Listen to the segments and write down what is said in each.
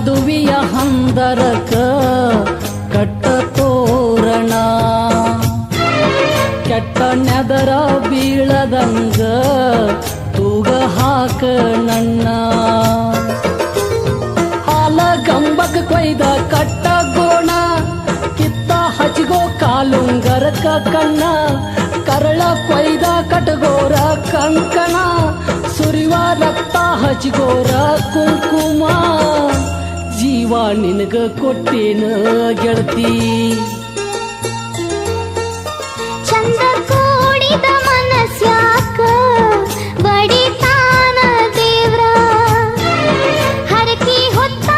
ಮದುವೆಯ ಹಂದರಕ ಕಟ್ಟ ತೋರಣ ಕೆಟ್ಟ ನೆದರ ಬೀಳದಂಗ ತೂಗ ಹಾಕ ನನ್ನ ಹಾಲ ಗಂಬಕ ಕೊಯ್ದ ಕಟ್ಟ ಗೋಣ ಕಿತ್ತ ಹಚ್ಗೋ ಕಾಲುಂಗರಕ ಕಣ್ಣ ಕರಳ ಕೊಯ್ದ ಕಟಗೋರ ಕಂಕಣ ಸುರಿವ ರಕ್ತ ಹಚ್ಗೋರ ಕುಂಕುಮ ಜೀವ ನಿನಗ ಕೊಟ್ಟೇನ ಗೆಳತಿ ಚಂದ ಕೂಡಿದ ಮನಸ್ಯಾಕ ಬಡಿತಾನ ದೇವ್ರ ಹರಕಿ ಹೊತ್ತ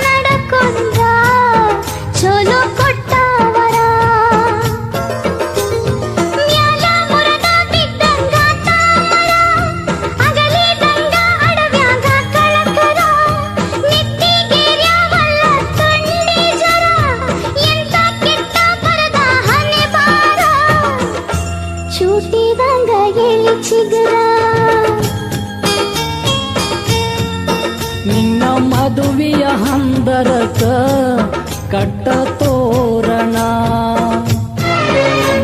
ನಡಕೊಂಡ್ರ ಚಲೋ ಕೊಟ್ಟವರ ಮ್ಯಾಲ ಮುರದ ಬಿದ್ದಂಗ ತಾಮರ ಅಗಲಿದಂಗ ಅಡವ್ಯಾಗ ಕಳಕರ ನೆತ್ತಿಗೇರ್ಯಾವಲ್ಲ ತಂಡಿ ಜರ ಎಂತ ಕೆಟ್ಟ ಬರದ ಹನೆ ಬಾರ ಚೂಟಿದಂಗ ಎಳಿ ಚಿಗರ ನಿನ್ನ ಮದುವೆಯ ಹಂದರಕ ಕಟ್ಟ ತೋರಣ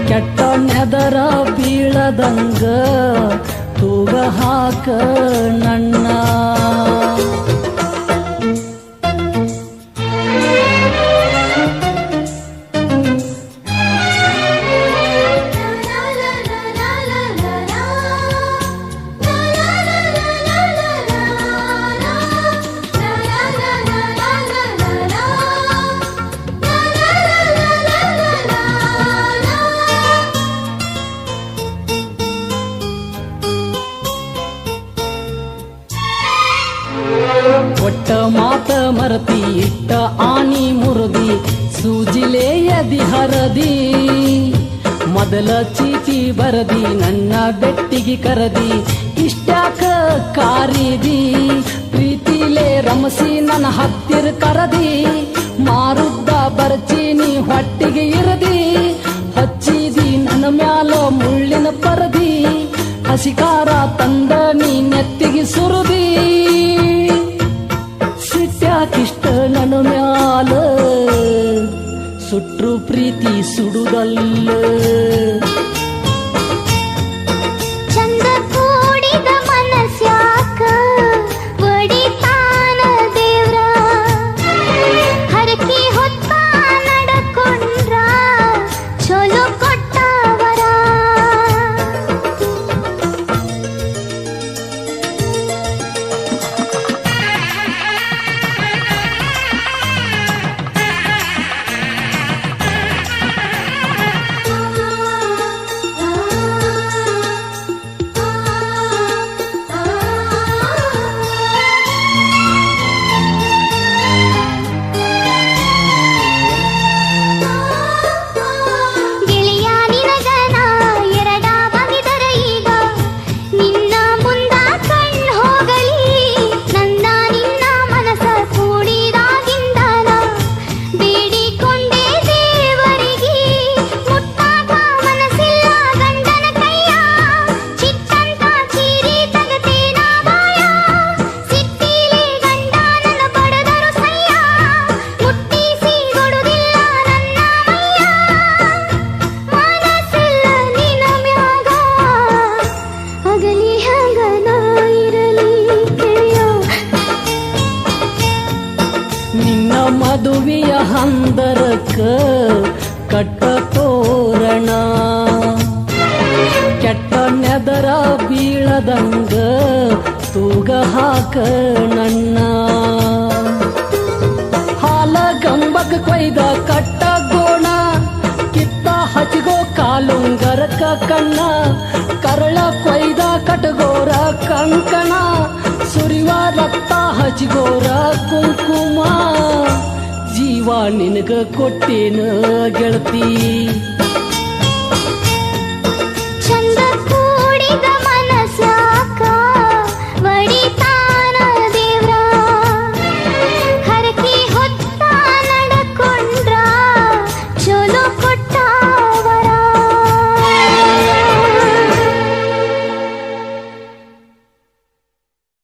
ಕೆಟ್ಟ ನೆದರ ಬೀಳದಂಗ ತೂಗ ಹಾಕ ನನ್ನ ಒಟ್ಟ ಮಾತ ಮರತಿ ಇಟ್ಟ ಆನಿ ಮುರುದಿ ಸೂಜಿಲೆಯದಿ ಹರದಿ ಮೊದಲ ಚೀಟಿ ಬರದಿ ನನ್ನ ಬೆಟ್ಟಿಗೆ ಕರದಿ ಇಷ್ಟ್ಯಾಕ ಕಾರಿದಿ ಪ್ರೀತಿಲೇ ರಮಸಿ ನನ್ನ ಹತ್ತಿರ ಕರದಿ ಮಾರುದ್ದ ಬರ್ಚೀನಿ ಹೊಟ್ಟಿಗೆ ಇರದಿ ಹಚ್ಚಿದಿ ನನ್ನ ಮ್ಯಾಲ ಮುಳ್ಳಿನ ಪರದಿ ಹಸಿಕಾರ ತಂದ ನೀ ನೆತ್ತಿಗೆ ಸುರದಿ ಸಿಟ್ಯಾಕಿಷ್ಟ ನನ್ನ ಮ್ಯಾಲ ಸುಟ್ರು ಪ್ರೀತಿ ಸುಡುದಲ್ಲ ಚಂದ ಕೂಡಿದ ಮನಸ್ಯಾಕ ಬಡಿತಾನ ದೇವ್ರ ಹರಕಿ ಹೊತ್ತ ನಡಕೊಂಡ್ರ ಚಲೋ ಕೊಟ್ಟವರ ಗೆಳೆಯ ನಿನಗನ ಎರಡ ಬಂದಿದರ ಈಗ ನಿನ್ನ ಮುಂದ ಕಣ್ ಹೋಗಲಿ ನನ್ನ ನಿನ್ನ ಮನಸ ಕೂಡಿದಾಗಿಂದನ ಬೇಡಿಕೊಂಡೆ ದೇವರಿಗೆ ಮುಟ್ಟಾಕ ಮನಸ್ಸಿಲ್ಲ ಗಂಡನ ಕೈಯ ಚಿಕ್ಕಂತ ಚೀರಿ ತಗತೇನ ಬಾಯ ಸಿಟ್ಟಿಲೆ ಗಂಡ ನನ್ನ ಬಡದರು ಸಯ್ಯ ಮುಟ್ಟಿಸಿ ಕೊಡುದಿಲ್ಲ ನನ್ನ ಮೈಯ ಮನಸ್ಸಿಲ್ಲ ನಿನ್ನ ಮ್ಯಾಗ ಅಗಲಿ ಹಂಗ ನಾ ಇರಲಿ ಗೆಳೆಯ ನಿನ್ನ ಮದುವೆಯ ಹಂದರಕ ಕಟ್ಟ ತೋರಣ ಕೆಟ್ಟ ನೆದರ ಬೀಳದಂಗ ತೂಗ ಹಾಕ ನನ್ನ ಹಾಲ ಗಂಬಕ ಕೊಯ್ದ ಕಟ್ಟ ಗೋಣ ಕಿತ್ತ ಹಚ್ಗೋ ಕಾಲುಂಗರಕ ಕಣ್ಣ ಕರಳ ಕೊಯ್ದ ಕಟಗೋರ ಕಂಕಣ ಸುರಿವ ರಕ್ತ ಹಚ್ಗೋರ ಕುಂಕುಮ ಜೀವ ನಿನಗ ಕೊಟ್ಟೇನ ಗೆಳತಿ